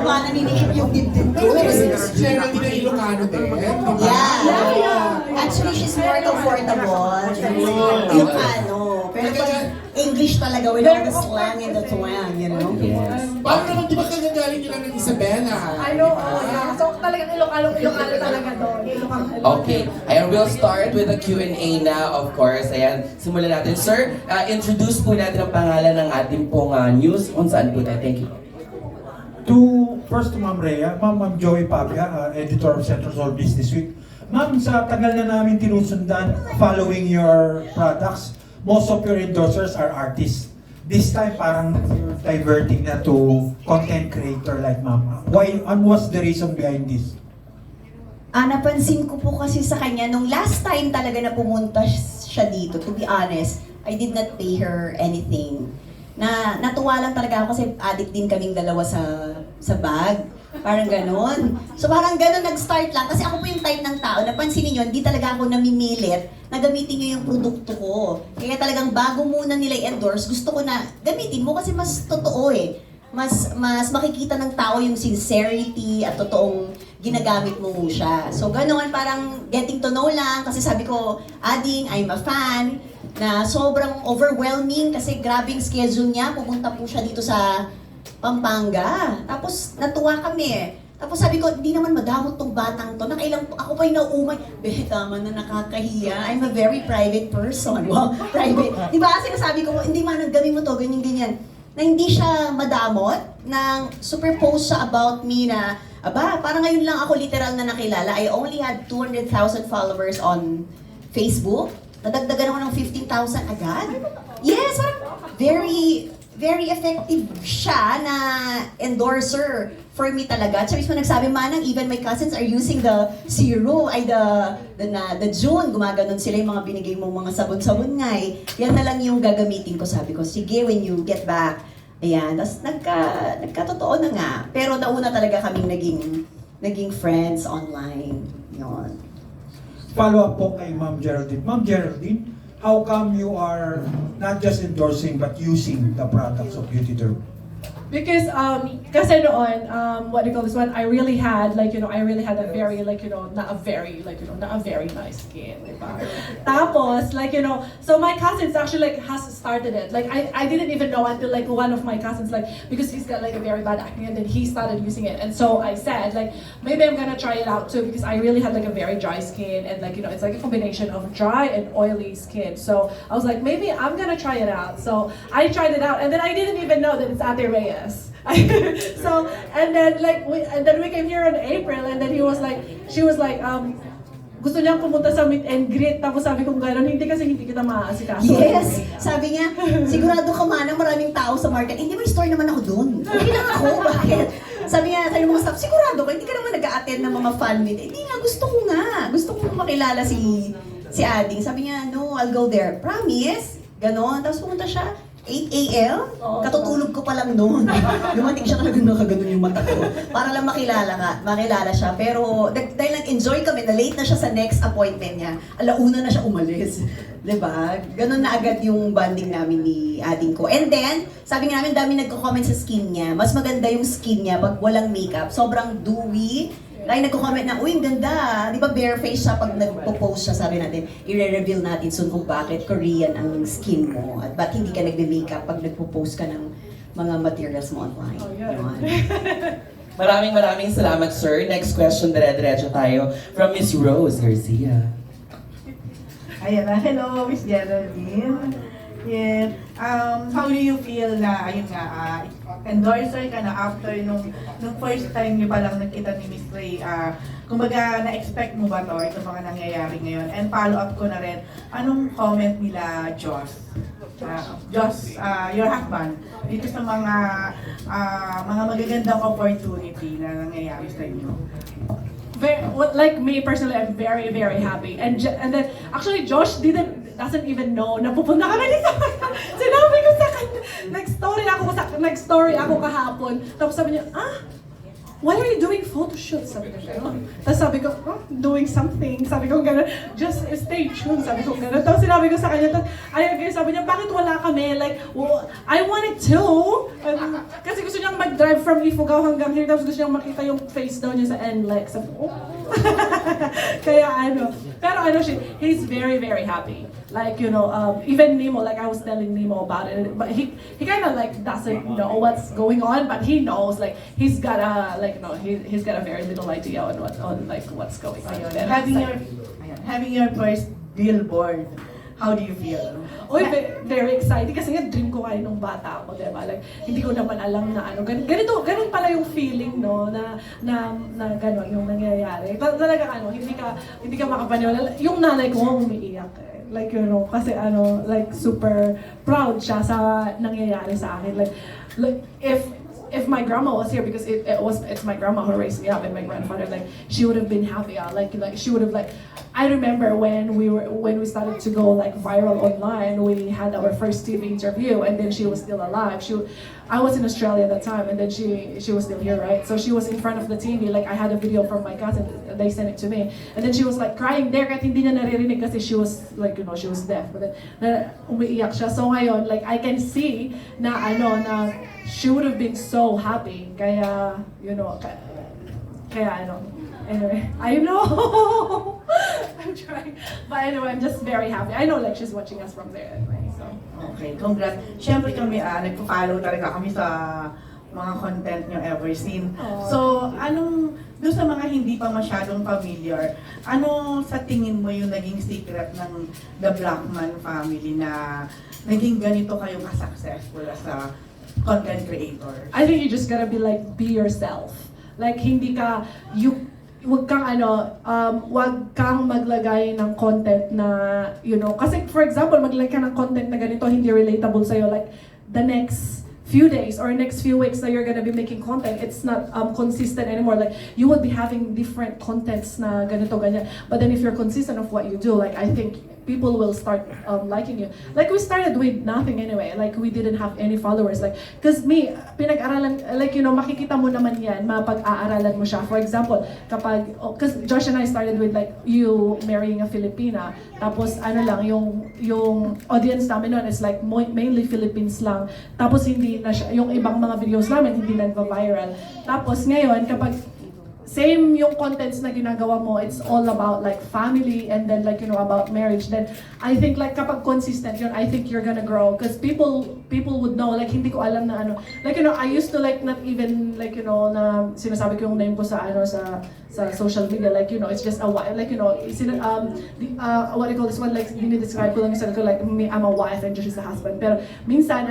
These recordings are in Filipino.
nga naniniip yung dibdib ko. Pero kasi Geraldine na Ilocano din, di ba? Yeah. Actually, she's more comfortable. Yung ano. Pero pag English talaga, without the slang and the twang, you know? Yes. Paano naman, di ba kagagaling nyo lang ng Isabela? Ano, so talagang Ilocano talaga doon. Ilocano. Okay, ayan, we'll start with the Q&A na, of course. Ayan, simulan natin. Sir, introduce po natin ang pangalan ng ating pong news kung saan po tayo. Thank you. First to Ma'am Rhea, Ma'am Joey Pavia, editor of Central Soul Business Week. Ma'am, sa tagal na namin tinusundan following your products, most of your endorsers are artists. This time, parang you're diverting na to content creator like Ma'am. Why, and what's the reason behind this? Napansin ko po kasi sa kanya, nung last time talaga na pumunta siya dito, to be honest, I did not pay her anything. Natuwa lang talaga ako kasi addict din kaming dalawa sa bag. Parang ganon. So parang ganon nag-start lang. Kasi ako po yung type ng tao, napansin niyo, hindi talaga ako namimilit na gamitin niyo yung produkto ko. Kaya talagang bago muna nila i-endorse, gusto ko na gamitin mo kasi mas totoo eh. Mas makikita ng tao yung sincerity at totoong ginagamit mo siya. So ganon, parang getting to know lang. Kasi sabi ko, Ading, I'm a fan. Na sobrang overwhelming kasi grabing schedule niya. Pumunta po siya dito sa Pampanga. Tapos natuwa kami. Tapos sabi ko, hindi naman madamot tong batang to. Nakailang ako pa yung nauumay. Tama na, nakakahiya. I'm a very private person. Wow, private. Di ba kasi nasabi ko, hindi man, gawin mo to, ganyan-ganyan. Na hindi siya madamot, nang super post siya about me na, parang ngayon lang ako literal na nakilala. I only had 200,000 followers on Facebook. Nadagdagan ako ng 15,000 agad. Yes, parang very effective siya na endorser for me talaga. At siya mismo nagsabi, Manang, even my cousins are using the serum, the June, gumaganon sila yung mga binigay mong mga sabon-sabon nga eh. Yan na lang yung gagamitin ko. Sabi ko, sige, when you get back. Ayan, tapos nagkatotoo na nga. Pero nauna talaga kaming naging friends online. Yun. Follow-up po kay Ma'am Geraldine. Ma'am Geraldine, how come you are not just endorsing but using the products of Beauty Derm? Because kasi noon, what do you call this one? I really had a very not a very nice skin, diba? Tapos so my cousins actually has started it. Like I didn't even know until one of my cousins because he's got a very bad acne and then he started using it. And so I said maybe I'm gonna try it out too because I really had a very dry skin and it's a combination of dry and oily skin. So I was like, maybe I'm gonna try it out. So I tried it out and then I didn't even know that it's Ate Reyes. So and then we came here in April and then she was like gusto niyang pumunta sa meet and greet tapos sabi ko gano'n hindi kita maaasikaso. Yes! Sabi niya, sigurado ka Manang maraming tao sa market. Hindi may store naman ako doon. Okay lang ako, bakit? Sabi niya sa mga staff, sigurado ka, hindi ka naman nag-a-attend ng mga fan meet. Hindi nga, gusto ko nga. Gusto ko makilala si Ading. Sabi niya, no, I'll go there. Promise? Ganon. Tapos pumunta siya. 8 a.m. Katutulog ko pa lang noon. Dumating siya talagang nakaganon yung mata ko. Para lang makilala siya. Pero dahil nag-enjoy kami, na late na siya sa next appointment niya, alauna na siya umalis. Diba? Ganon na agad yung bonding namin ni Ading ko. And then, sabi nga namin, dami nagko-comment sa skin niya. Mas maganda yung skin niya pag walang makeup. Sobrang dewy. Like nagko-comment na, uy, ang ganda. Di ba bare face siya pag nagpo-post siya, sabi natin, i-reveal natin soon kung bakit Korean ang skin mo. At ba't hindi ka nagbe-makeup pag nagpo-post ka ng mga materials mo online. Oh, yeah. Maraming salamat, sir. Next question, dire-diretso tayo from Miss Rose Garcia. Ayan na, hello, Miss Geraldine. Yeah. How do you feel na, ayun nga, endorser ka na after nung first time niyo palang nakita ni Miss Ray, kumbaga na-expect mo ba to, itong mga nangyayari ngayon? And follow-up ko na rin, anong comment nila Joss, your husband, dito sa mga magagandang opportunity na nangyayari sa inyo? Like me personally, I'm very, very happy. And then actually, Josh doesn't even know na pupunta kami dito. Sinabi ko sa kanya, nag-story ako kahapon. Tapos sabi niya, why are you doing photo shoots? Sabi ko gano'n. Tapos sabi ko, oh, doing something. Sabi ko gano'n, just stay tuned. Sabi ko gano'n. Tapos sinabi ko sa kanya, sabi niya, bakit wala kami? Like, well, I wanted to. Kasi gusto niyang mag-drive from Ifugao hanggang here. Tapos gusto niyang makita yung face daw niya sa NLEX. Sabi ko, oh. Kaya pero he's very, very happy. Like, even Nemo, like I was telling Nemo about it, but he kind of like doesn't know what's going on, but he knows, like, he's got a, like, he's got a very little idea on what's going on. Ayun. And Having your first billboard, how do you feel? Oy, very excited kasi nga dream ko kayo nung bata ako, diba? Like, hindi ko naman alam na ganun pala yung feeling, no, na gano'n yung nangyayari. Talaga hindi ka makapaniwala. Yung nanay ko umiiyak eh. Like, kasi like super proud siya sa nangyayari sa akin. Like if my grandma was here, because it's my grandma who raised me up, and my grandfather, like, she would have been happy. Like she would have, like, I remember when we started to go like viral online, we had our first TV interview, and then she was still alive. I was in Australia at that time, and then she was still here, right? So she was in front of the TV. Like, I had a video from my cousin, they sent it to me, and then she was like crying there kahit hindi niya naririnig kasi she was like, she was deaf. But then umiiyak siya. So ngayon, like, I can see na she would have been so happy. Kaya, anyway, I know. I'm trying. But anyway, I'm just very happy. I know, like, she's watching us from there anyway, so. Okay, congrats. Siyempre kami, nagpo-follow talaga kami sa mga content nyo ever seen. Aww. So, doon sa mga hindi pa masyadong familiar, ano sa tingin mo yung naging secret ng The Blackman family na naging ganito kayo ka-successful as a content creator? I think you just gotta be yourself. Like, wag kang maglagay ng content na, kasi for example, maglagay ka ng content na ganito, hindi relatable sa'yo, like, the next few days or next few weeks that you're gonna be making content, it's not consistent anymore. Like, you would be having different contents na ganito, ganyan. But then if you're consistent of what you do, like, I think people will start liking you. Like, we started with nothing anyway. Like, we didn't have any followers. Like, cause me, pinag-aralan, like, makikita mo naman yan, mapag-aaralan mo siya. For example, cause Josh and I started with, like, you marrying a Filipina. Tapos, yung audience namin nun is like, mainly Philippines lang. Tapos, hindi na siya, yung ibang mga videos namin, hindi nag-viral. Tapos, ngayon, kapag same yung contents na ginagawa mo, it's all about like family and then like about marriage, then I think like kapag consistent yun, I think you're gonna grow because people would know. Like, hindi ko alam na like, I used to like not even like na sinasabi ko yung name ko sa sa social media, like, it's just a wife, like, what do you call this one, like, dinidescribe ko lang yung sarili ko, like, I'm a wife and Josh is a husband. Pero minsan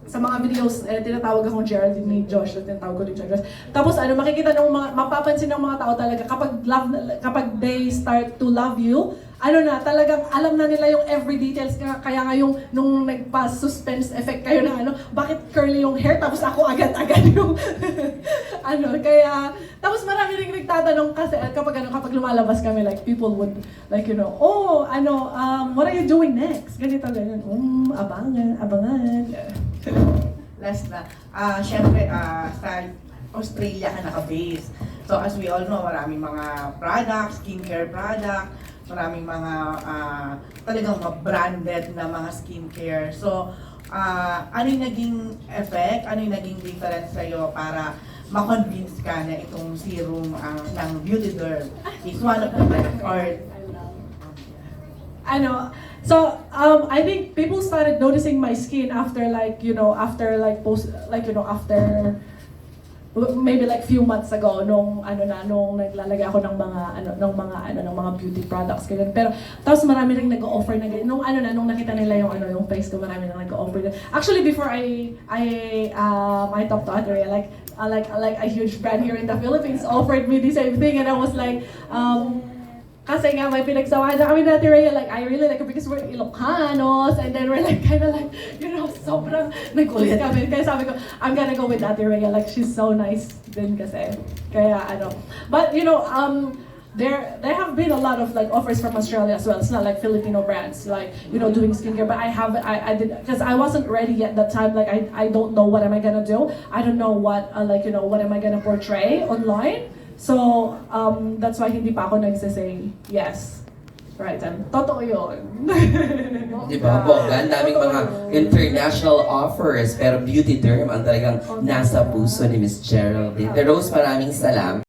sa mga videos, tinatawag akong Geraldine ni Josh, tinatawag ko din Josh. Tapos makikita mapapansin ng mga tao talaga kapag they start to love you, talagang alam na nila yung every details. Kaya nga nung nagpa-suspense effect kayo na bakit curly yung hair, tapos ako agad-agad yung kaya, tapos marami rin nagtatanong kasi kapag lumalabas kami, like, people would, like, what are you doing next? Ganito, ganyan. Abangan. Last na, syempre, sa Australia ka naka-base. So, as we all know, maraming mga products, skincare product, maraming mga talagang mga branded na mga skincare. So, ano yung naging effect, ano yung naging difference sa'yo para ma-convince ka na itong serum ng Beauty Derm is one of the best, or so I think people started noticing my skin after after maybe like few months ago nung naglalagay ako ng mga beauty products ganyan. Pero tapos marami ring nag-o-offer na ganyan. Nung nakita nila yung face ko, marami nang nag-o-offer. Actually, before I talked to Andrea, like a huge brand here in the Philippines offered me the same thing, and I was like, kasi nga may pinagsawahan na kami natin, Rhea, like, I really like it because we're Ilocanos, and then we're like, kind of like, sobrang nag-ulit kami. Kaya sabi ko, I'm gonna go with Ate Rhea, like, she's so nice din kasi. Kaya, but, there have been a lot of like offers from Australia as well. It's not like Filipino brands, like, you know, doing skincare, but I did, because I wasn't ready yet that time. Like, I don't know what am I gonna do. I don't know what, like, you know, what am I gonna portray online. So, that's why hindi pa ako nagsasay yes. Right, and totoo yun. Di ba? Bongga, ang daming mga international offers, pero beauty derm ang talagang nasa puso ni Miss Geraldine. Rose, maraming salamat.